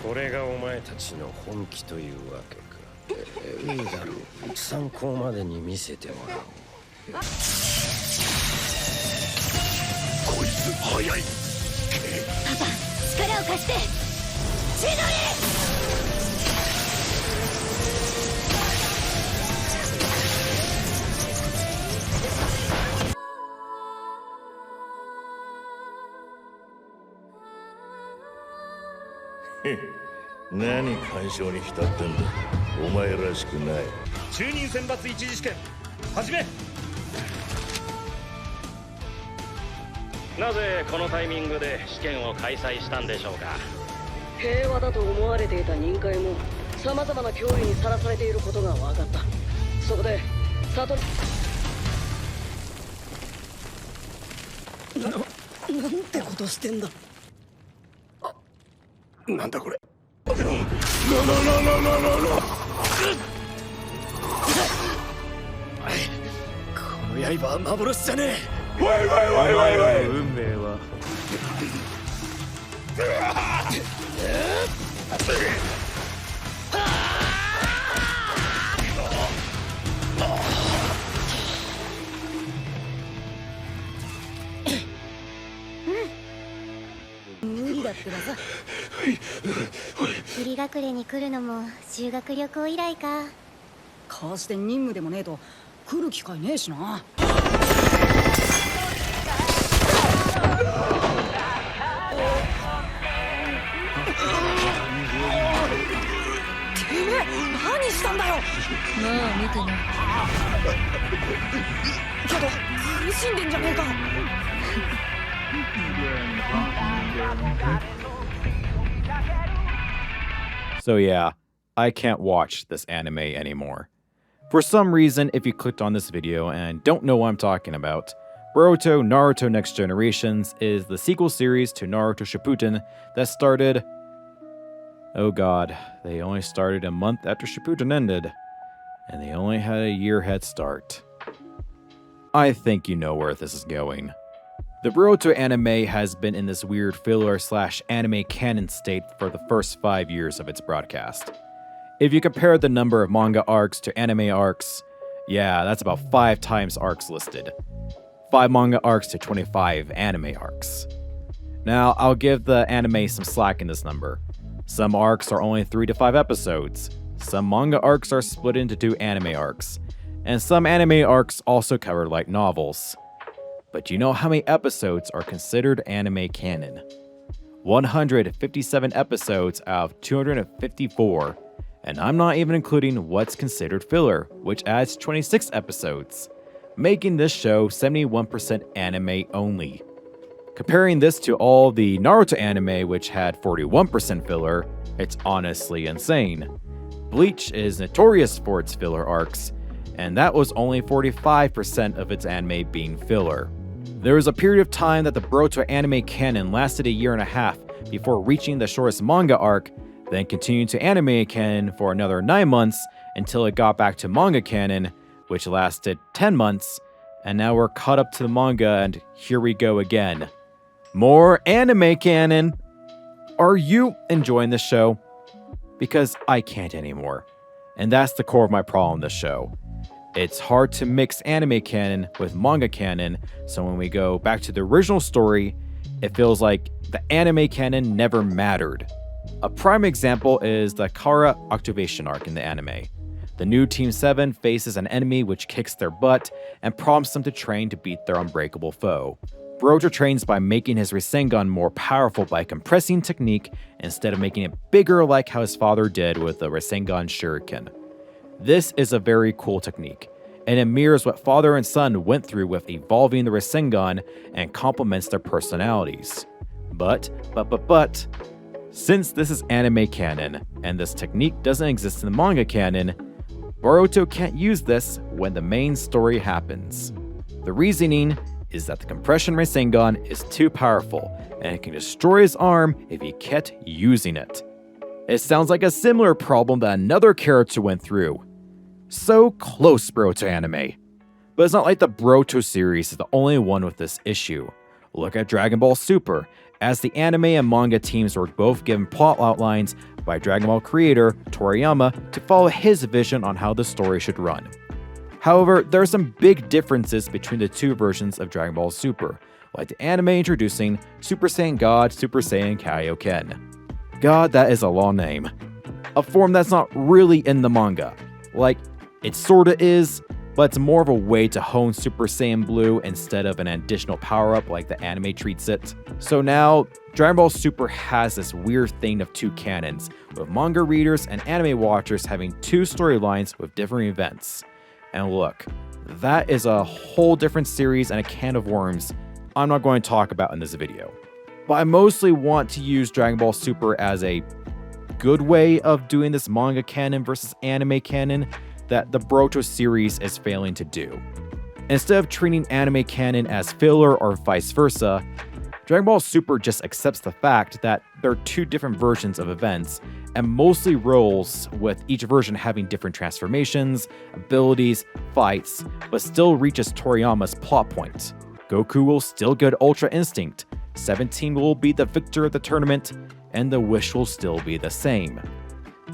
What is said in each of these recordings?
これがお前たちの本気というわけか。いいだろう。参考までに見せてもらおう。こいつ早い。パパ、力を貸して。血の何干渉に浸ってんだ。お前らしくない。中任選抜一次試験始め。なぜこのタイミングで試験を開催したんでしょうか。平和だと思われていた任界も様々な脅威にさらされていることが分かった。そこで里なんてことしてんだ。なんだこれ。この刃は幻じゃねえ。運命は無理だってばさ。霧隠れに来るのも修学旅行以来か。かして任務でもねえと来る機会ねえしな。てめえ何したんだよ。まあ見てな。けど苦しんでんじゃねえか。So yeah, I can't watch this anime anymore. For some reason, if you clicked on this video and don't know what I'm talking about, Boruto Naruto Next Generations is the sequel series to Naruto Shippuden that started... Oh god, they only started a month after Shippuden ended, and they only had a year head start. I think you know where this is going. The Boruto anime has been in this weird filler/anime canon state for the first 5 years of its broadcast. If you compare the number of manga arcs to anime arcs, yeah, that's about 5 times arcs listed. 5 manga arcs to 25 anime arcs. Now, I'll give the anime some slack in this number. Some arcs are only 3 to 5 episodes, some manga arcs are split into 2 anime arcs, and some anime arcs also cover light novels. But do you know how many episodes are considered anime canon? 157 episodes out of 254, and I'm not even including what's considered filler, which adds 26 episodes, making this show 71% anime only. Comparing this to all the Naruto anime, which had 41% filler, it's honestly insane. Bleach is notorious for its filler arcs, and that was only 45% of its anime being filler. There was a period of time that the Boruto anime canon lasted a year and a half before reaching the shortest manga arc, then continued to anime canon for another 9 months until it got back to manga canon, which lasted 10 months, and now we're caught up to the manga and here we go again. More anime canon! Are you enjoying this show? Because I can't anymore. And that's the core of my problem with this show. It's hard to mix anime canon with manga canon, so when we go back to the original story, it feels like the anime canon never mattered. A prime example is the Kara activation arc in the anime. The new Team 7 faces an enemy which kicks their butt and prompts them to train to beat their unbreakable foe. Boruto trains by making his Rasengan more powerful by compressing technique instead of making it bigger like how his father did with the Rasengan Shuriken. This is a very cool technique, and it mirrors what father and son went through with evolving the Rasengan and complements their personalities. But, since this is anime canon, and this technique doesn't exist in the manga canon, Boruto can't use this when the main story happens. The reasoning is that the compression Rasengan is too powerful, and it can destroy his arm if he kept using it. It sounds like a similar problem that another character went through. So close, Boruto anime. But it's not like the Boruto series is the only one with this issue. Look at Dragon Ball Super. as the anime and manga teams were both given plot outlines by Dragon Ball creator Toriyama to follow his vision on how the story should run. However, there are some big differences between the two versions of Dragon Ball Super, like the anime introducing Super Saiyan God, Super Saiyan Kaioken. God, that is a long name. A form that's not really in the manga. Like, it sorta is, but it's more of a way to hone Super Saiyan Blue instead of an additional power-up like the anime treats it. So now, Dragon Ball Super has this weird thing of two canons, with manga readers and anime watchers having two storylines with different events. And look, that is a whole different series and a can of worms I'm not going to talk about in this video. But I mostly want to use Dragon Ball Super as a good way of doing this manga canon versus anime canon that the Boruto series is failing to do. Instead of treating anime canon as filler or vice versa, Dragon Ball Super just accepts the fact that there are two different versions of events and mostly rolls with each version having different transformations, abilities, fights, but still reaches Toriyama's plot point. Goku will still get Ultra Instinct, 17 will be the victor of the tournament, and the wish will still be the same.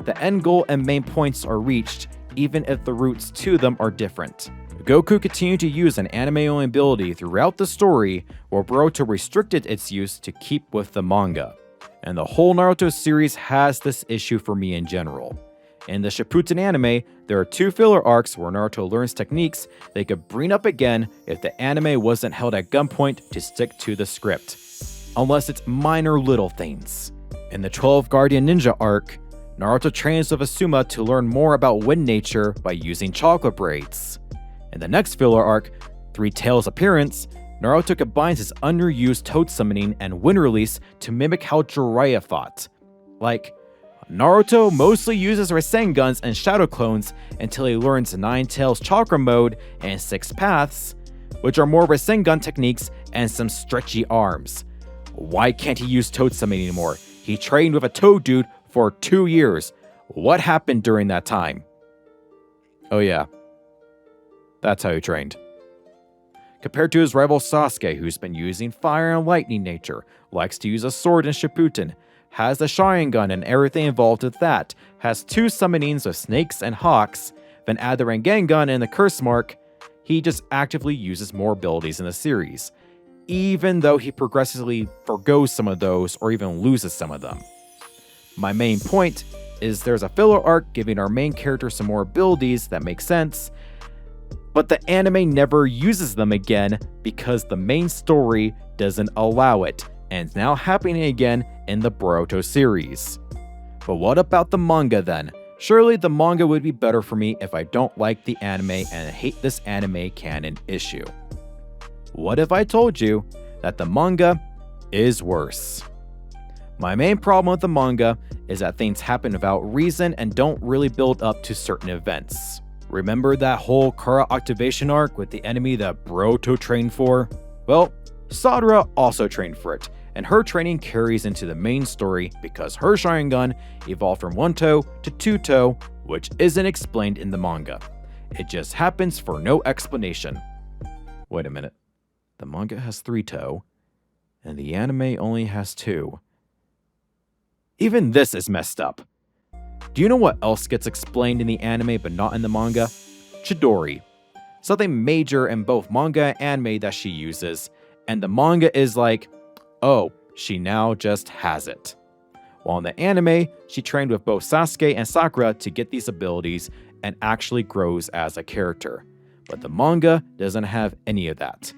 The end goal and main points are reached, even if the routes to them are different. Goku continued to use an anime-only ability throughout the story, while Boruto restricted its use to keep with the manga. And the whole Naruto series has this issue for me in general. In the Shippuden anime, there are two filler arcs where Naruto learns techniques they could bring up again if the anime wasn't held at gunpoint to stick to the script. Unless it's minor little things. In the 12 Guardian Ninja arc, Naruto trains with Asuma to learn more about wind nature by using chocolate braids. In the next filler arc, Three Tails Appearance, Naruto combines his underused toad summoning and wind release to mimic how Jiraiya fought. Like, Naruto mostly uses Rasengans and Shadow Clones until he learns Nine Tails Chakra Mode and Six Paths, which are more Rasengan techniques and some stretchy arms. Why can't he use toad summoning anymore? He trained with a toad dude for 2 years. What happened during that time? Oh yeah, that's how he trained. Compared to his rival Sasuke, who's been using fire and lightning nature, likes to use a sword in Shippuden, has the Sharingan and everything involved with that, has 2 summonings with snakes and hawks, then add the Rasengan and the Curse Mark, he just actively uses more abilities in the series, even though he progressively forgoes some of those or even loses some of them. My main point is there's a filler arc giving our main character some more abilities that make sense, but the anime never uses them again because the main story doesn't allow it, and it's now happening again in the Boruto series. But what about the manga then? Surely the manga would be better for me if I don't like the anime and hate this anime canon issue. What if I told you that the manga is worse? My main problem with the manga is that things happen without reason and don't really build up to certain events. Remember that whole Kara activation arc with the enemy that Boruto trained for? Well, Sadara also trained for it, and her training carries into the main story because her Sharingan evolved from 1-toe to 2-toe, which isn't explained in the manga. It just happens for no explanation. Wait a minute. The manga has 3-toe, and the anime only has 2. Even this is messed up. Do you know what else gets explained in the anime but not in the manga? Chidori. Something major in both manga and anime that she uses, and the manga is like, oh, she now just has it. While in the anime, she trained with both Sasuke and Sakura to get these abilities and actually grows as a character. But the manga doesn't have any of that.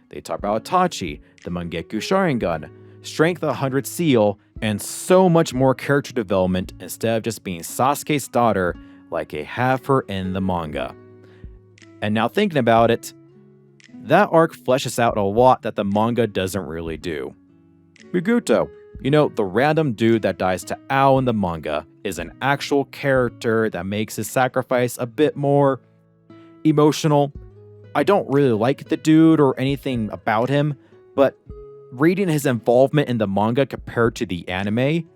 They talk about Itachi, the Mangekyou Sharingan, Strength 100 Seal, and so much more character development instead of just being Sasuke's daughter like they have her in the manga. And now thinking about it, that arc fleshes out a lot that the manga doesn't really do. Muguto, the random dude that dies to Ao in the manga, is an actual character that makes his sacrifice a bit more emotional. I don't really like the dude or anything about him, but reading his involvement in the manga compared to the anime,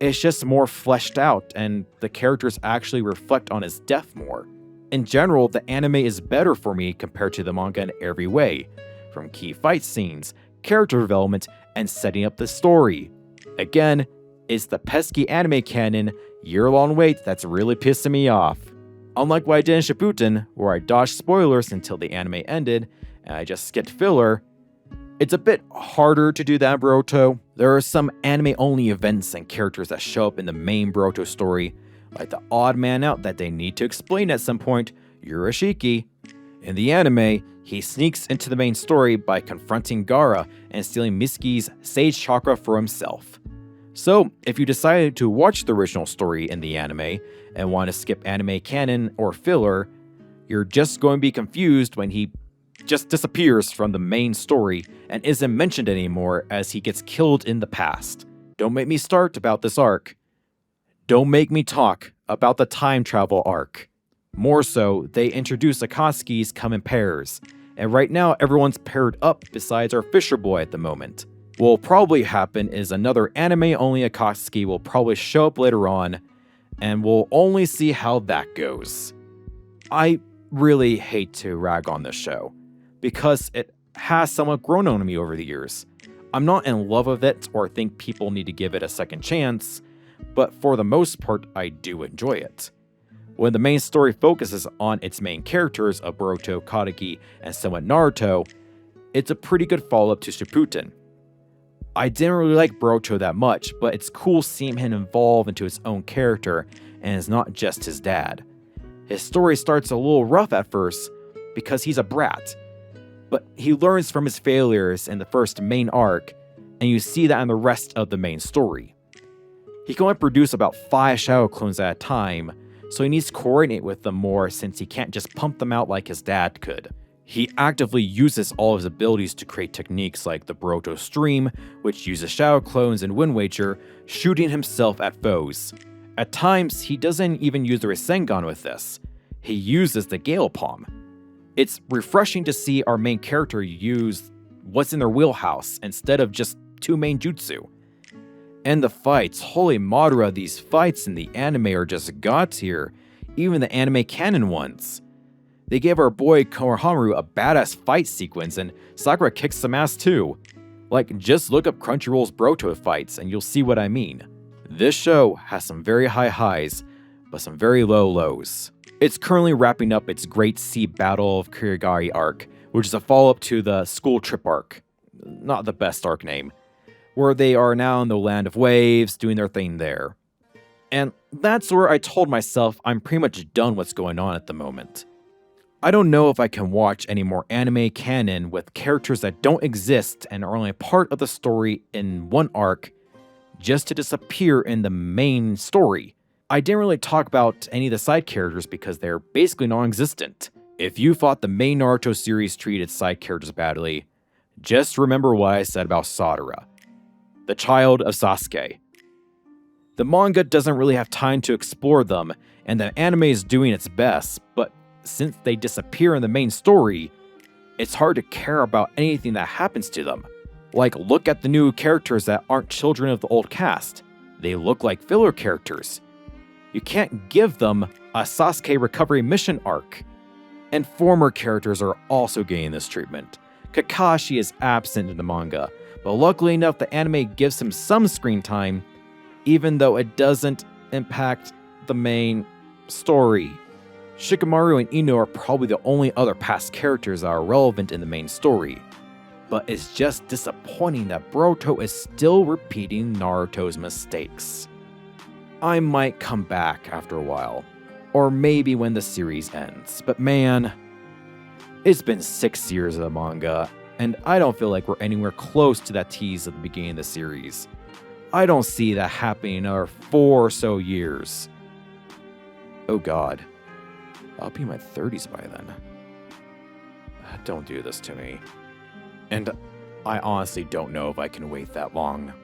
it's just more fleshed out and the characters actually reflect on his death more. In general, the anime is better for me compared to the manga in every way, from key fight scenes, character development, and setting up the story. Again, it's the pesky anime canon year-long wait that's really pissing me off. Unlike what I did in Shippuden, where I dodged spoilers until the anime ended, and I just skipped filler, it's a bit harder to do that in Boruto. There are some anime-only events and characters that show up in the main Boruto story, like the odd man out that they need to explain at some point, Urashiki. In the anime, he sneaks into the main story by confronting Gaara and stealing Miski's Sage Chakra for himself. So, if you decided to watch the original story in the anime and want to skip anime canon or filler, you're just going to be confused when he just disappears from the main story and isn't mentioned anymore as he gets killed in the past. Don't make me start about this arc. Don't make me talk about the time travel arc. More so, they introduce Akatsuki's come in pairs, and right now everyone's paired up besides our Fisher Boy at the moment. What will probably happen is another anime-only Akatsuki will probably show up later on, and we'll only see how that goes. I really hate to rag on this show, because it has somewhat grown on me over the years. I'm not in love with it or think people need to give it a second chance, but for the most part, I do enjoy it. When the main story focuses on its main characters of Boruto, Kadaki, and somewhat Naruto, it's a pretty good follow-up to Shippuden. I didn't really like Boruto that much, but it's cool seeing him evolve into his own character, and is not just his dad. His story starts a little rough at first, because he's a brat, but he learns from his failures in the first main arc, and you see that in the rest of the main story. He can only produce about 5 shadow clones at a time, so he needs to coordinate with them more since he can't just pump them out like his dad could. He actively uses all of his abilities to create techniques like the Boruto Stream, which uses shadow clones and Wind Wager, shooting himself at foes. At times, he doesn't even use the Rasengan with this. He uses the Gale Palm. It's refreshing to see our main character use what's in their wheelhouse instead of just 2 main jutsu. And the fights, holy Madara, these fights in the anime are just god tier, even the anime canon ones. They gave our boy Konohamaru a badass fight sequence, and Sakura kicks some ass too. Like, just look up Crunchyroll's Boruto fights and you'll see what I mean. This show has some very high highs, but some very low lows. It's currently wrapping up its Great Sea Battle of Kirigari arc, which is a follow-up to the School Trip arc. Not the best arc name. Where they are now in the Land of Waves, doing their thing there. And that's where I told myself I'm pretty much done what's going on at the moment. I don't know if I can watch any more anime canon with characters that don't exist and are only part of the story in one arc just to disappear in the main story. I didn't really talk about any of the side characters because they're basically non-existent. If you thought the main Naruto series treated side characters badly, just remember what I said about Sadara, the child of Sasuke. The manga doesn't really have time to explore them, and the anime is doing its best, but since they disappear in the main story, it's hard to care about anything that happens to them. Like, look at the new characters that aren't children of the old cast. They look like filler characters. You can't give them a Sasuke recovery mission arc. And former characters are also getting this treatment. Kakashi is absent in the manga, but luckily enough the anime gives him some screen time, even though it doesn't impact the main story. Shikamaru and Ino are probably the only other past characters that are relevant in the main story, but it's just disappointing that Boruto is still repeating Naruto's mistakes. I might come back after a while, or maybe when the series ends, but man, it's been 6 years of the manga, and I don't feel like we're anywhere close to that tease at the beginning of the series. I don't see that happening in another 4 or so years. Oh god. I'll be in my 30s by then. Don't do this to me. And I honestly don't know if I can wait that long.